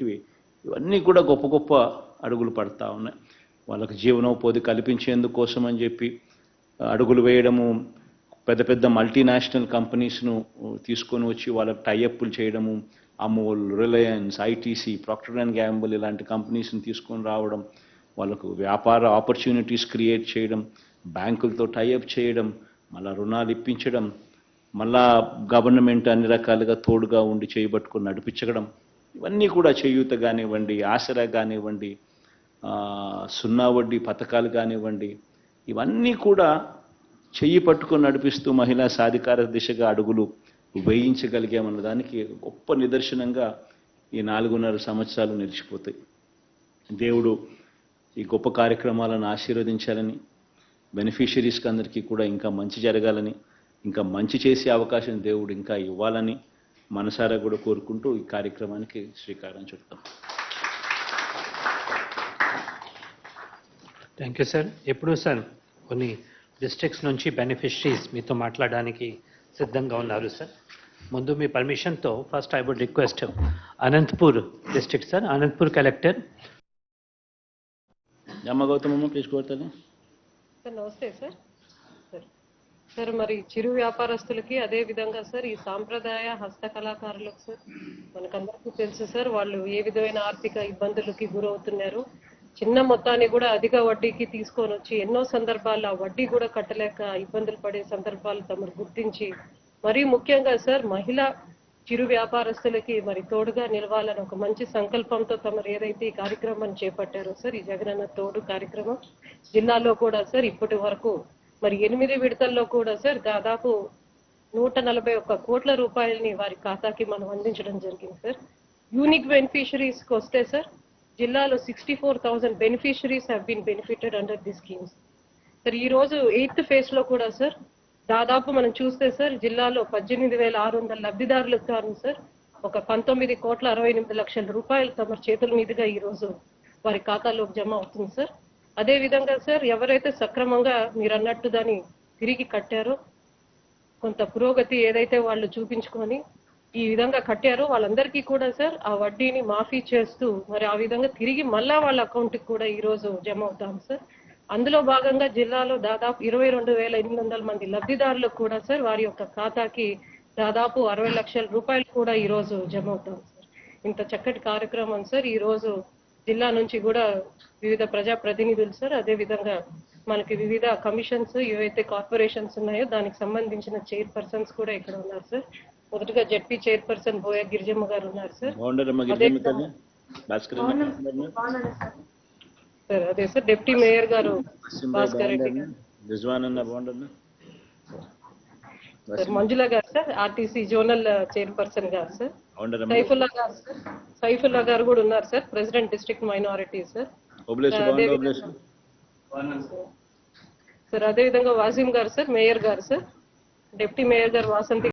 అనేటువంటివి ఇవన్నీ కూడా గొప్ప గొప్ప అడుగులు పడతా ఉన్నాయి. వాళ్ళకు జీవనోపాధి కల్పించేందుకోసం అని చెప్పి అడుగులు వేయడము, పెద్ద పెద్ద మల్టీనేషనల్ కంపెనీస్ను తీసుకొని వచ్చి వాళ్ళకు టైఅప్లు చేయడము, Amul, Reliance, ITC, Procter and Gamble ఇలాంటి కంపెనీస్ని తీసుకొని రావడం, వాళ్ళకు వ్యాపార ఆపర్చునిటీస్ క్రియేట్ చేయడం, బ్యాంకులతో టైఅప్ చేయడం, మళ్ళా రుణాలు ఇప్పించడం, మళ్ళా గవర్నమెంట్ అన్ని రకాలుగా తోడుగా ఉండి చేయబట్టుకొని నడిపించడం, ఇవన్నీ కూడా చేయూత కానివ్వండి, ఆసరా కానివ్వండి, సున్నా వడ్డీ పథకాలు కానివ్వండి, ఇవన్నీ కూడా చెయ్యి పట్టుకొని నడిపిస్తూ మహిళా సాధికార దిశగా అడుగులు వేయించగలిగామన్న దానికి గొప్ప నిదర్శనంగా ఈ 4.5 సంవత్సరాలు నిలిచిపోతాయి. దేవుడు ఈ గొప్ప కార్యక్రమాలను ఆశీర్వదించాలని, బెనిఫిషరీస్కి అందరికీ కూడా ఇంకా మంచి జరగాలని, ఇంకా మంచి చేసే అవకాశం దేవుడు ఇంకా ఇవ్వాలని మనసారా కూడా కోరుకుంటూ ఈ కార్యక్రమానికి శ్రీకారం చుడతాం. Thank you sir. ఎప్పుడు సార్ కొన్ని డిస్ట్రిక్ట్స్ నుంచి బెనిఫిషరీస్ మీతో మాట్లాడడానికి సిద్ధంగా ఉన్నారు సార్. ముందు మీ పర్మిషన్తో first I would request Anantapur district sir, Anantapur collector Jamma Gauthamamma please కోరుతాను సార్. నమస్తే సార్. సార్ మరి చిరు వ్యాపారస్తులకి అదే విధంగా సార్ ఈ సాంప్రదాయ హస్తకళాకారులకు సార్ మనకందరికీ తెలుసు సార్, వాళ్ళు ఏ విధమైన ఆర్థిక ఇబ్బందులకి గురవుతున్నారు. చిన్న మొత్తాన్ని కూడా అధిక వడ్డీకి తీసుకొని వచ్చి ఎన్నో సందర్భాల్లో ఆ వడ్డీ కూడా కట్టలేక ఇబ్బందులు పడే సందర్భాలు తమరు గుర్తించి, మరీ ముఖ్యంగా సార్ మహిళా చిరు వ్యాపారస్తులకి మరి తోడుగా నిలవాలని ఒక మంచి సంకల్పంతో తమరు ఏదైతే ఈ కార్యక్రమాన్ని చేపట్టారో సార్, ఈ జగనన్న తోడు కార్యక్రమం జిల్లాలో కూడా సార్ ఇప్పటి వరకు మరి 8 విడతల్లో కూడా సార్ దాదాపు 141 కోట్ల రూపాయలని వారి ఖాతాకి మనం అందించడం జరిగింది సార్. యూనిక్ బెనిఫిషరీస్కి వస్తే సార్ జిల్లాలో 64,000 beneficiaries have been benefited under the schemes sir. ఈ రోజు 8th ఫేజ్ లో కూడా సార్ దాదాపు మనం చూస్తే సార్ జిల్లాలో 18,600 లబ్ధిదారులకు గాను సార్ ఒక 19,68,00,000 రూపాయలు తమ చేతుల మీదుగా ఈ రోజు వారి ఖాతాలోకి జమ అవుతుంది సార్. అదే విధంగా సార్ ఎవరైతే సక్రమంగా మీరు అన్నట్టు దాన్ని తిరిగి కట్టారో, కొంత పురోగతి ఏదైతే వాళ్ళు చూపించుకొని ఈ విధంగా కట్టారో వాళ్ళందరికీ కూడా సార్ ఆ వడ్డీని మాఫీ చేస్తూ మరి ఆ విధంగా తిరిగి మళ్ళా వాళ్ళ అకౌంట్కి కూడా ఈ రోజు జమ అవుతాం సార్. అందులో భాగంగా జిల్లాలో దాదాపు 22,800 మంది లబ్ధిదారులకు కూడా సార్ వారి యొక్క ఖాతాకి దాదాపు 60 లక్షల రూపాయలు కూడా ఈ రోజు జమ అవుతాం సార్. ఇంత చక్కటి కార్యక్రమం సార్ ఈ రోజు జిల్లా నుంచి కూడా వివిధ ప్రజా ప్రతినిధులు సార్, అదే విధంగా మనకి వివిధ కమిషన్స్ ఏవైతే కార్పొరేషన్స్ ఉన్నాయో దానికి సంబంధించిన చైర్పర్సన్స్ కూడా ఇక్కడ ఉన్నారు సార్. మొదటగా జెడ్పీ చైర్పర్సన్ బోయ గిరిజమ్మ గారు ఉన్నారు సార్. సార్ అదే సార్ డిప్యూటీ మేయర్ గారు భాస్కర్ రెడ్డి గారు, సార్ మంజుల గారు సార్ ఆర్టీసీ జోనల్ చైర్పర్సన్ గారు సార్, సైఫుల్లా గారు సార్, సైఫుల్లా గారు కూడా ఉన్నారు sir president district minority sir. Sir అదే విధంగా వాసిం గారు సార్ మేయర్ గారు సార్, డిప్యూటీ మేయర్ గారు వాసంతి